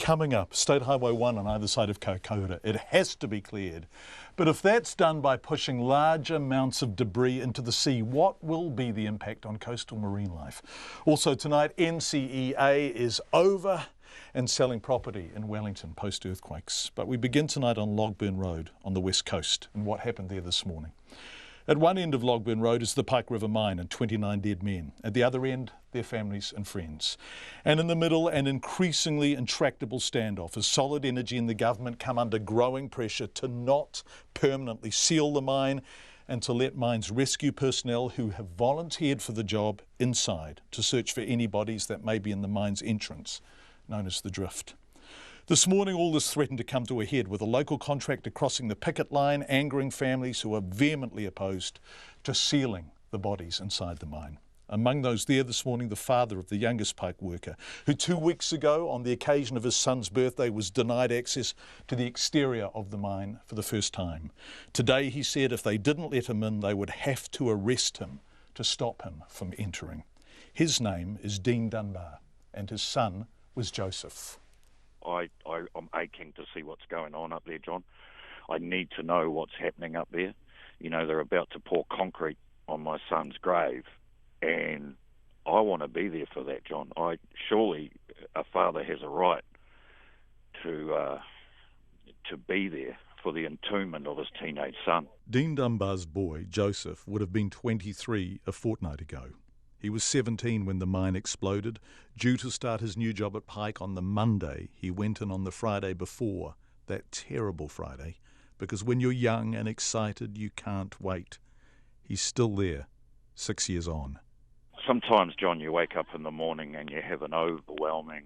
Coming up, State Highway 1 on either side of Kaikoura. It has to be cleared. But if that's done by pushing large amounts of debris into the sea, what will be the impact on coastal marine life? Also tonight, NCEA is over and selling property in Wellington post-earthquakes. But we begin tonight on Logburn Road on the west coast and what happened there this morning. At one end of Logburn Road is the Pike River mine and 29 dead men. At the other end, their families and friends. And in the middle, an increasingly intractable standoff as Solid Energy and the government come under growing pressure to not permanently seal the mine and to let mines rescue personnel who have volunteered for the job inside to search for any bodies that may be in the mine's entrance, known as the drift. This morning, all this threatened to come to a head with a local contractor crossing the picket line, angering families who are vehemently opposed to sealing the bodies inside the mine. Among those there this morning, the father of the youngest Pike worker, who 2 weeks ago, on the occasion of his son's birthday, was denied access to the exterior of the mine for the first time. Today, he said if they didn't let him in, they would have to arrest him to stop him from entering. His name is Dean Dunbar, and his son was Joseph. I'm aching to see what's going on up there, John. I need to know what's happening up there. You know, they're about to pour concrete on my son's grave, and I want to be there for that, John. Surely a father has a right to be there for the entombment of his teenage son. Dean Dunbar's boy, Joseph, would have been 23 a fortnight ago. He was 17 when the mine exploded. Due to start his new job at Pike on the Monday, he went in on the Friday before, that terrible Friday, because when you're young and excited, you can't wait. He's still there, 6 years on. Sometimes, John, you wake up in the morning and you have an overwhelming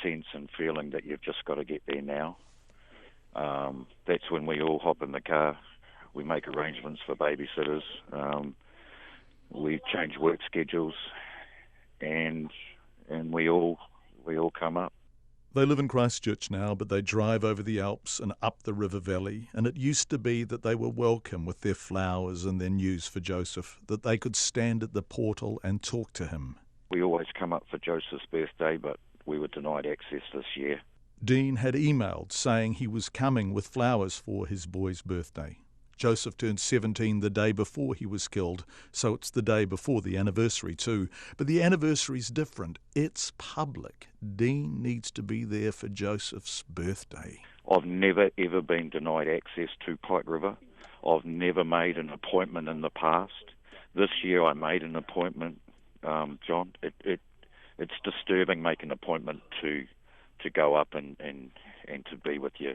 sense and feeling that you've just got to get there now. That's when we all hop in the car. We make arrangements for babysitters. We change work schedules, and we all come up. They live in Christchurch now, but they drive over the Alps and up the river valley, and it used to be that they were welcome with their flowers and their news for Joseph, that they could stand at the portal and talk to him. We always come up for Joseph's birthday, but we were denied access this year. Dean had emailed saying he was coming with flowers for his boy's birthday. Joseph turned 17 the day before he was killed, so it's the day before the anniversary too. But the anniversary's different. It's public. Dean needs to be there for Joseph's birthday. I've never, ever been denied access to Pike River. I've never made an appointment in the past. This year I made an appointment, John. It's disturbing making an appointment to go up and to be with you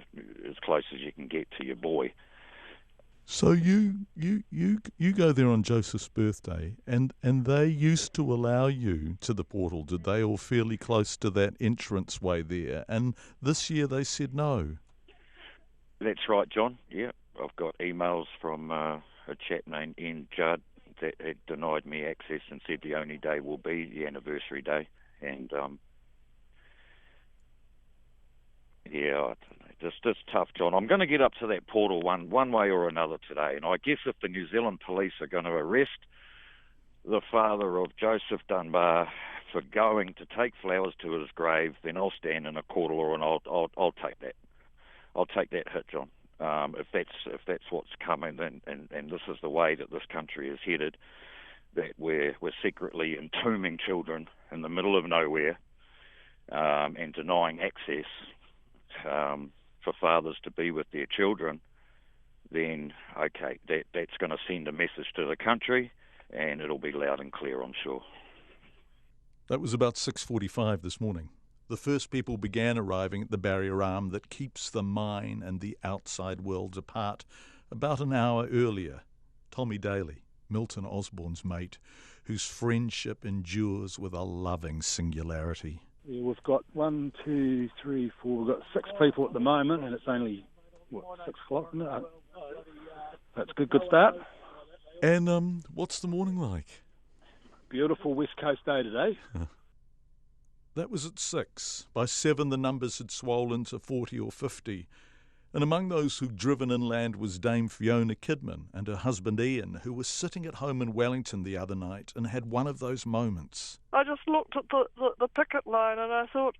as close as you can get to your boy. So you go there on Joseph's birthday, and they used to allow you to the portal, did they, or fairly close to that entranceway there? And this year they said no. That's right, John. Yeah, I've got emails from a chap named Ian Judd that had denied me access and said the only day will be the anniversary day. And yeah, I don't know. Just tough, John. I'm going to get up to that portal one way or another today, and I guess if the New Zealand police are going to arrest the father of Joseph Dunbar for going to take flowers to his grave, then I'll stand in a court law and I'll take that. I'll take that hit, John. If that's what's coming, and this is the way that this country is headed, that we're secretly entombing children in the middle of nowhere and denying access for fathers to be with their children, then, okay, that's going to send a message to the country, and it'll be loud and clear, I'm sure. That was about 6:45 this morning. The first people began arriving at the barrier arm that keeps the mine and the outside worlds apart about an hour earlier. Tommy Daly, Milton Osborne's mate, whose friendship endures with a loving singularity. Yeah, we've got 1, 2, 3, 4. We've got 6 people at the moment, and it's only 6 o'clock. No, that's a good start. And what's the morning like? Beautiful West Coast day today. That was at 6. By 7, the numbers had swollen to 40 or 50. And among those who'd driven inland was Dame Fiona Kidman and her husband Ian, who was sitting at home in Wellington the other night and had one of those moments. I just looked at the picket line and I thought,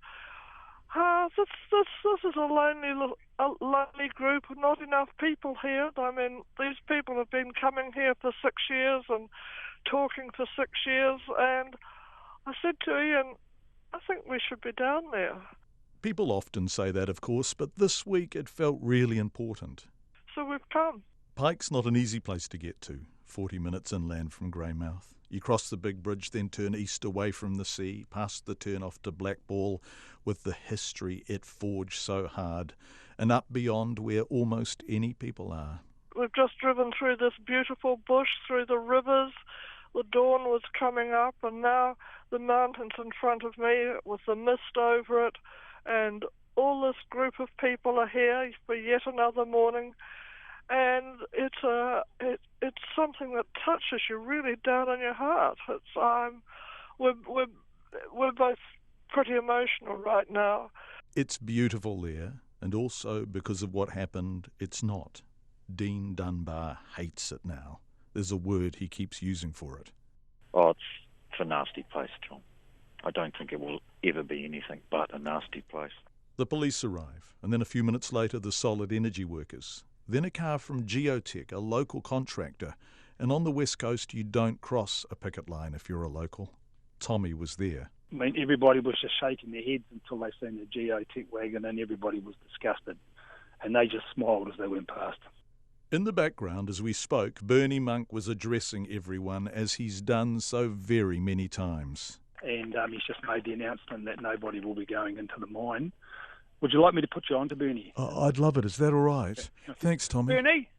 this is a lonely group, not enough people here. I mean, these people have been coming here for 6 years and talking for 6 years, and I said to Ian, I think we should be down there. People often say that, of course, but this week it felt really important. So we've come. Pike's not an easy place to get to, 40 minutes inland from Greymouth. You cross the big bridge, then turn east away from the sea, past the turn-off to Blackball, with the history it forged so hard, and up beyond where almost any people are. We've just driven through this beautiful bush, through the rivers. The dawn was coming up, and now the mountains in front of me with the mist over it, and all this group of people are here for yet another morning, and it's something that touches you really down in your heart. We're both pretty emotional right now. It's beautiful there, and also because of what happened, it's not. Dean Dunbar hates it now. There's a word he keeps using for it. Oh, it's a nasty place, John. I don't think it will ever be anything but a nasty place. The police arrive, and then a few minutes later the solid energy workers. Then a car from Geotech, a local contractor. And on the West Coast you don't cross a picket line if you're a local. Tommy was there. I mean, everybody was just shaking their heads until they seen the Geotech wagon, and everybody was disgusted. And they just smiled as they went past. In the background, as we spoke, Bernie Monk was addressing everyone, as he's done so very many times. And he's just made the announcement that nobody will be going into the mine. Would you like me to put you on to Bernie? I'd love it. Is that all right? Thanks, Tommy. Bernie,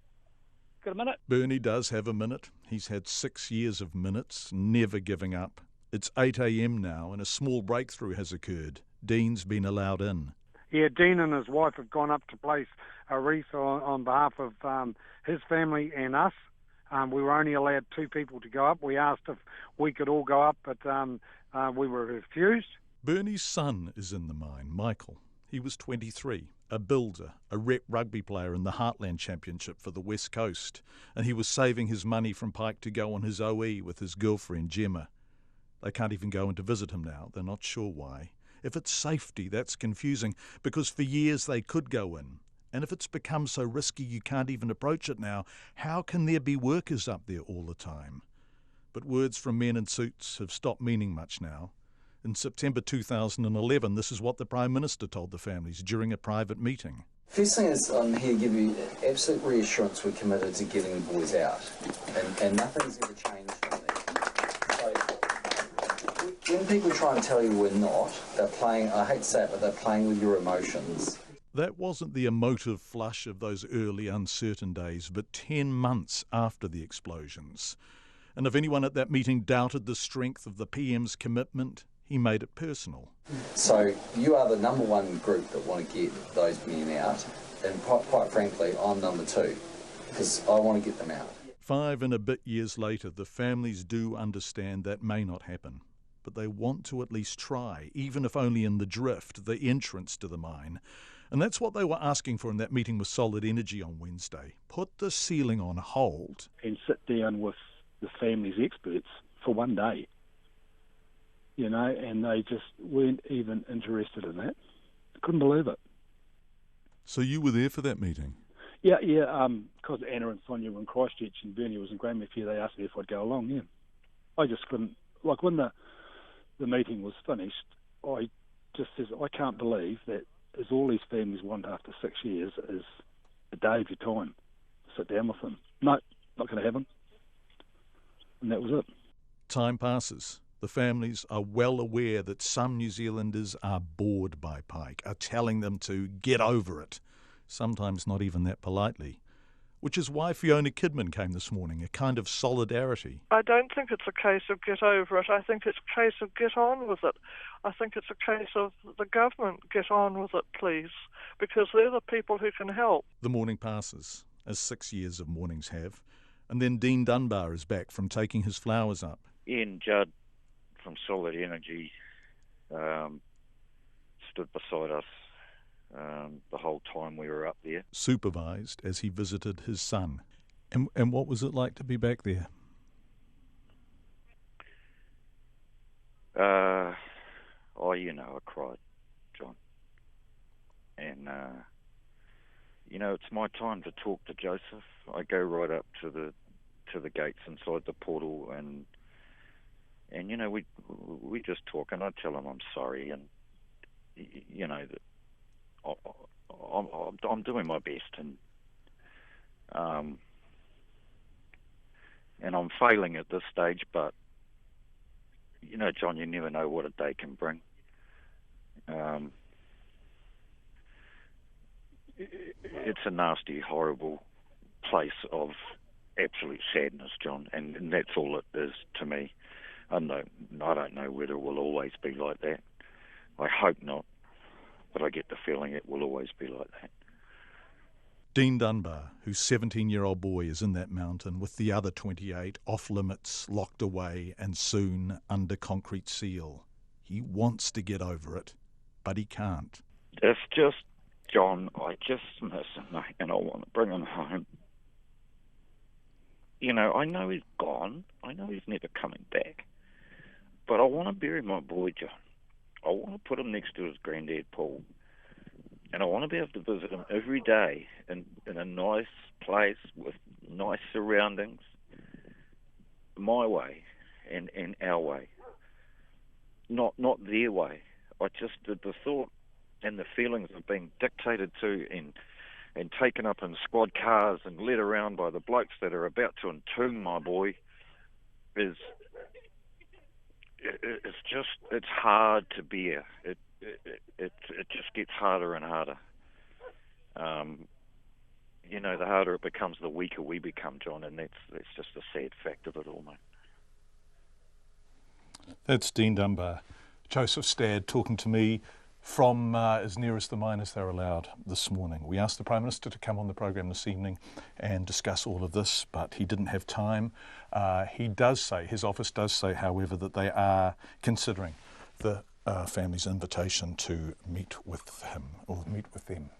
got a minute? Bernie does have a minute. He's had 6 years of minutes, never giving up. It's 8 a.m. now, and a small breakthrough has occurred. Dean's been allowed in. Yeah, Dean and his wife have gone up to place a wreath on behalf of his family and us. We were only allowed 2 people to go up. We asked if we could all go up, but we were refused. Bernie's son is in the mine, Michael. He was 23, a builder, a rep rugby player in the Heartland Championship for the West Coast, and he was saving his money from Pike to go on his OE with his girlfriend Gemma. They can't even go in to visit him now. They're not sure why. If it's safety, that's confusing, because for years they could go in. And if it's become so risky you can't even approach it now, how can there be workers up there all the time? But words from men in suits have stopped meaning much now. In September 2011, this is what the Prime Minister told the families during a private meeting. First thing is, I'm here to give you absolute reassurance we're committed to getting the boys out. And nothing's ever changed on that. So, when people try and tell you we're not, they're playing, I hate to say it, but they're playing with your emotions. That wasn't the emotive flush of those early uncertain days, but 10 months after the explosions. And if anyone at that meeting doubted the strength of the PM's commitment, he made it personal. So you are the number one group that want to get those men out, and quite frankly, I'm number 2, because I want to get them out. 5 and a bit years later, the families do understand that may not happen, but they want to at least try, even if only in the drift, the entrance to the mine. And that's what they were asking for in that meeting with Solid Energy on Wednesday. Put the ceiling on hold. And sit down with the family's experts for one day. You know, and they just weren't even interested in that. I couldn't believe it. So you were there for that meeting? Yeah, because Anna and Sonia were in Christchurch and Bernie was in Greymouth here, they asked me if I'd go along, yeah. I just couldn't, like when the meeting was finished, I just said, I can't believe that as all these families want after 6 years is a day of your time to sit down with them. No, not going to happen. And that was it. Time passes. The families are well aware that some New Zealanders are bored by Pike, are telling them to get over it, sometimes not even that politely, which is why Fiona Kidman came this morning, a kind of solidarity. I don't think it's a case of get over it. I think it's a case of get on with it. I think it's a case of the government get on with it, please, because they're the people who can help. The morning passes, as 6 years of mornings have, and then Dean Dunbar is back from taking his flowers up. Ian Judd from Solid Energy stood beside us the whole time we were up there. Supervised as he visited his son. And what was it like to be back there? I cried, John. And, it's my time to talk to Joseph. I go right up to the gates inside the portal, and we just talk, and I tell him I'm sorry, and that I'm doing my best, and I'm failing at this stage, but John, you never know what a day can bring. It's a nasty, horrible place of absolute sadness, John, and that's all it is to me. I don't know whether it will always be like that. I hope not, but I get the feeling it will always be like that. Dean Dunbar, whose 17-year-old boy is in that mountain with the other 28 off limits, locked away, and soon under concrete seal. He wants to get over it, but he can't. It's just, John, I just miss him, mate, and I want to bring him home. I know he's gone. I know he's never coming back. But I want to bury my boy, John. I want to put him next to his granddad, Paul. And I want to be able to visit him every day in a nice place with nice surroundings, my way and our way, not their way. The thought and the feelings of being dictated to and taken up in squad cars and led around by the blokes that are about to entomb my boy it's hard to bear. It just gets harder and harder. The harder it becomes, the weaker we become, John, and that's just the sad fact of it all, mate. That's Dean Dunbar. Joseph Stad talking to me from as nearest the mine as they're allowed this morning. We asked the Prime Minister to come on the programme this evening and discuss all of this, but he didn't have time. His office does say, however, that they are considering the family's invitation to meet with him or meet with them.